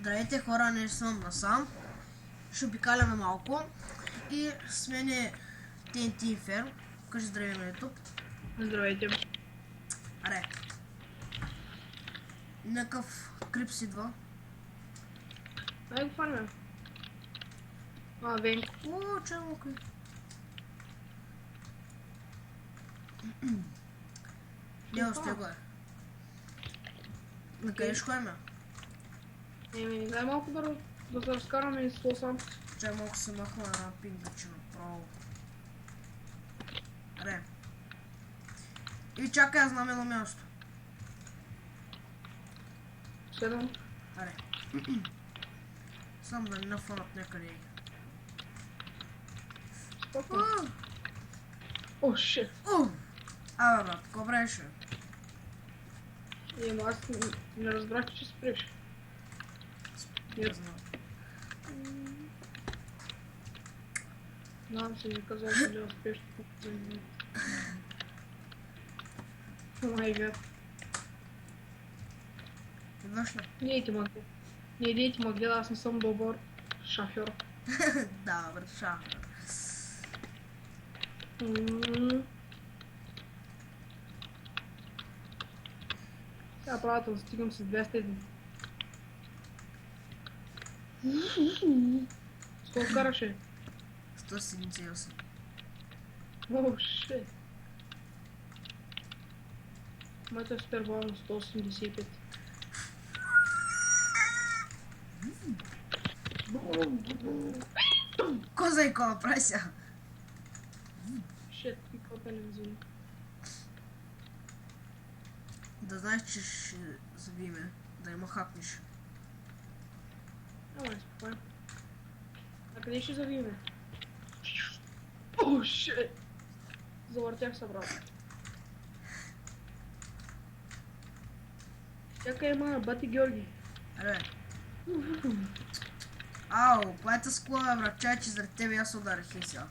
Здравейте хора, не съм насам. Ще обикаляме малко. И с мен е TNT Inferno. Кажи здравей на YouTube. Здравейте. Аре. Някакъв крипс идва. Ай го фармя. Венко. О, чао, кой. Не, още го е. Накъде ще ходим? Еми, дай малко да се разкараме и с сам. Чай малко се махна една пингаче направо. Аре. И чакай, аз знам едно място. Седам. Аре. Само да не нафанат някъде. Спокойно. О, шит. Абе, брат, какво правиш? Ема, аз не разбрах, че спреш. Не знам. Знам си, ми казал, че да успеш. О май гад. Идваш ли? Не идейте ма гледа, аз не съм добър шофьор. Да, брат, шофьор. Сега правата да стигам с 200. Сколько караше? 178. О, шит. Моето е супер бавно, 185. Коза и кола прави сега? Шит, и какво телевизиони. Да знаеш, че ще забиме, да има хакнеш. Ама, спокойно. А къде ще завиме? О, шит! Завъртях се, брат. Чакай, ма, бати Георги. Аре. Ау, което с кола, брат, чай, че заради тебе аз ударих и сега.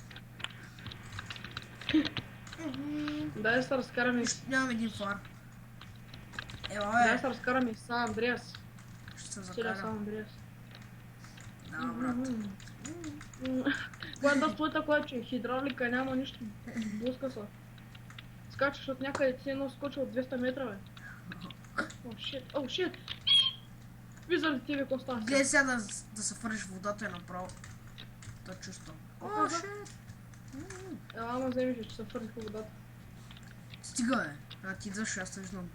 Дай да се разкараме. Нямам един фар. Ела, Дай да бе. се разкараме с Сан Андреас. Ще се Целя Сан закарам. Андреас. Да, брат. Коя да стоите, която е хидравлика, няма нищо. Блъска се. Скачаш от някъде, ти едно скочи от 200 метра, бе. О, шит! Вижда ли тебе какво става? Гледай сега да се фърнеш в водата и направо. Да чувствам. О, шит! Ама вземеш, че се фърних по водата. Стига, бе. А ти идваш, аз те виждам.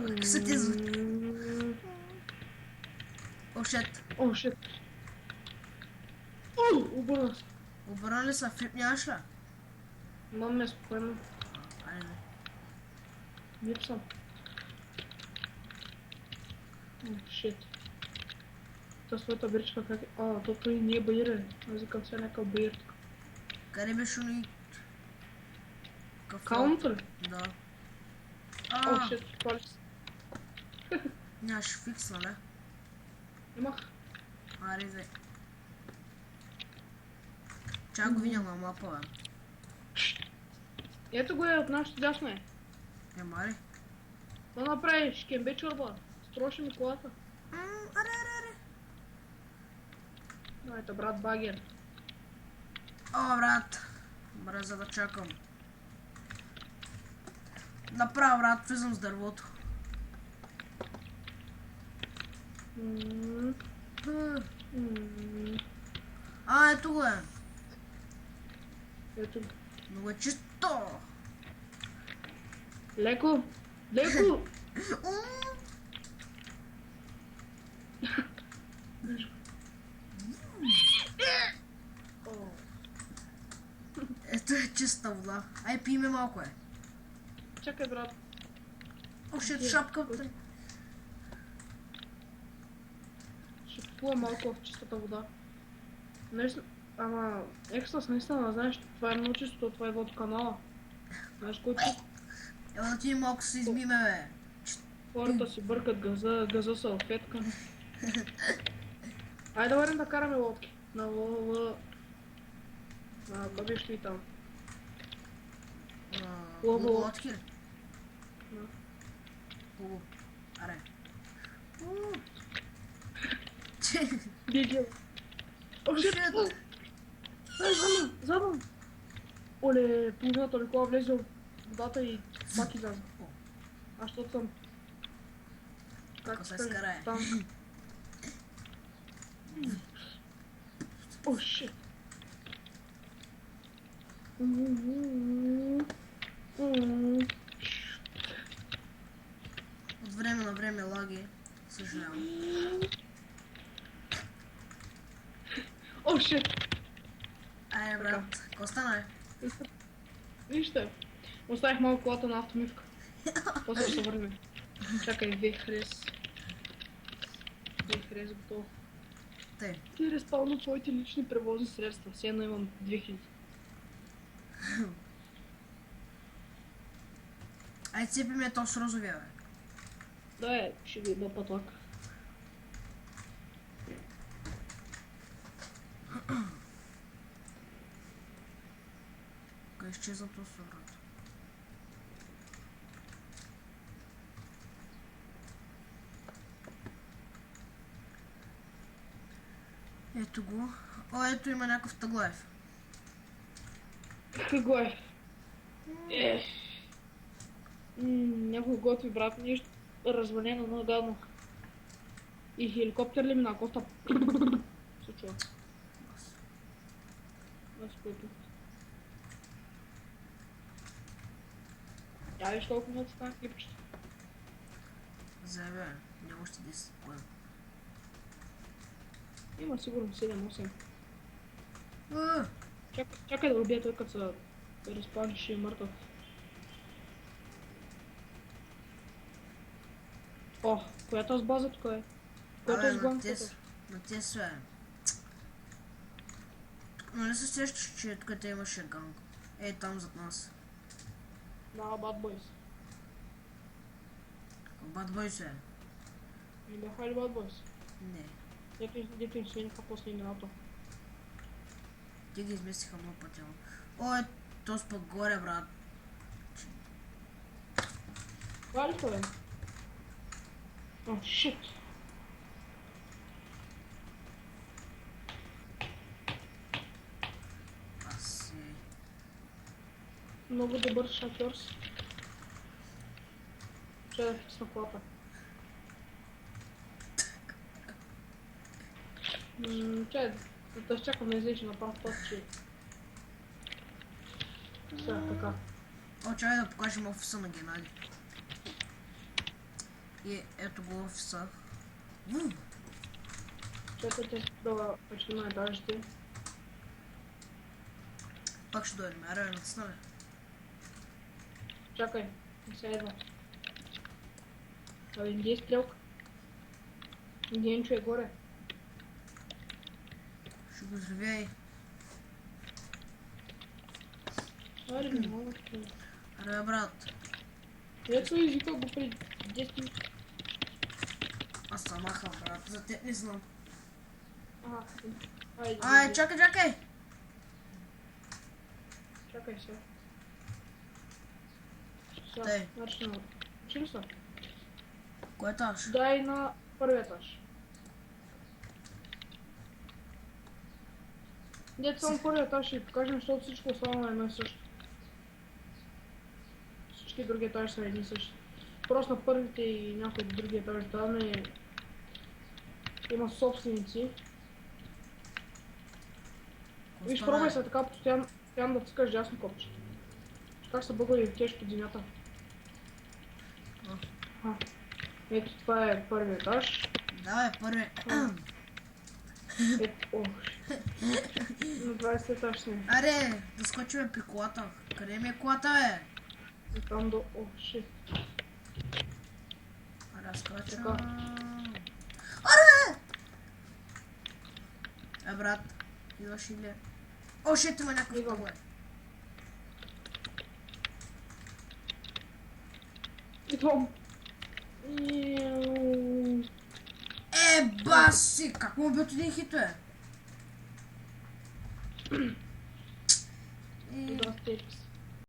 Как са ти звуки? О, шит! О, шит! Обърна се. Обърна ли са? Флип нямаш ли? Мам ме спокойно. Айде. Вип съм. О, шит. Та своята биричка как е? То той не е баир, аз викам сега някакъв баир тук. Къде беше уни? Каунтър? Да. О, шит, пали се. Нямаш фикс, нали? Имах. Аре, взе. Чак го видя на мапа, бе. Ето го е от нашото дясно е. Ема ли? Да направиш кембе чорба. Строши ми колата. Аре. Давайте, брат Багер. О, брат. Бърза да чакам. Направо, брат, влизам с дървото. Ето го е. Ето. Много е чисто. Леко! Леко! Ето е чиста вода. Ай, пиме малко е. Чакай, брат. О, ще шапката. Ще купува малко в чистата вода. Наистина, ама Ексас наистина, знаеш, това е много чисто, това е от канала. Знаеш кой чист? Ева да ти малко се измиме, бе. Хората си бъркат газа салфетка. Айде да варим да караме лодки. На кой беше ли там? Хубаво. Лодки. Да. Хубаво. Аре. Беги. О, шит! Shit. Ай, задам! Оле, половината лекова влезе в водата и пак изляза. Аз защото съм... Ако се скарае. Танк. О, шит! От време на време лаги. Съжалявам. О, шит! Айде, брат. Какво стана, бе? Вижте, оставих малко колата на автомивка. После ще се върнем. Чакай, VHRS. VHRS готово. Тъй. Ти респаунно твоите лични превозни средства. Все едно имам 2000. Айде цепи ме то с розовия, бе. Да, ще ви да пътлак. Кой изчезна то с брат? Ето го. О, ето има някакъв Таглаев. Какво е? Някой готви, брат, нищо развалено, но гадно. И хеликоптер ли мина, коста се чува. Аз което. Я виж колко минути стана клипчето. Заебе, няма още 10 поема. Има сигурно 7-8. Чакай да убия той, като се разпаниш и е мъртъв. О, която с база тук е? Която с главната? На те са. Нали се сещаш, че тук те имаше ганг? Ей, там зад нас. Да, Bad Boys. Bad Boys е. Не бяха ли Bad Boys? Не. Дето им свиниха после имената. Те ги изместиха много пъти. О, е, то спък горе, брат. Това ли това е? О, шит! Аз си... Много добър шофьор си. Ще да фиксна колата. Чай, да чакам да излече на прав път, че... Сега така. О, чай да покажем офиса на Геннади. И ето го офиса. Чакайте да почти на етажите. Пак ще дойдем, аре, натисна бе. Чакай, не се едва. Абе, где е стрелка? Где е ничего е горе? Ще го взривяй. Аре, не мога. Аре, брат. Ето извика го преди 10 минути. Аз съм махал, брат. За теб не знам. Ага, айде. Ай, чакай, чакай! Чакай сега. Тъй. Значи на... Чили са? Кой етаж? Дай на първи етаж. Дето само първи етаж ще ви покажем, защото всичко останало е едно и също. Всички други етажи са едни и същи. Просто на първите и някои други етажи там има собственици. Виж, пробвай се така постоянно да цикаш дясно копче. Как се бъгва и тежко под земята. Ето това е първи етаж. Да, бе, първи. Ето, на 20 етаж сме. Аре, да скочим при колата. Къде ми е колата, бе? И там до... О, шит. Аре, аз скоча. Така. Аре! Брат, идваш или? О, шит, има някакъв Идвам. проблем. Идвам. Баси! Как му убил един хит, бе? Здрасти, Епикс.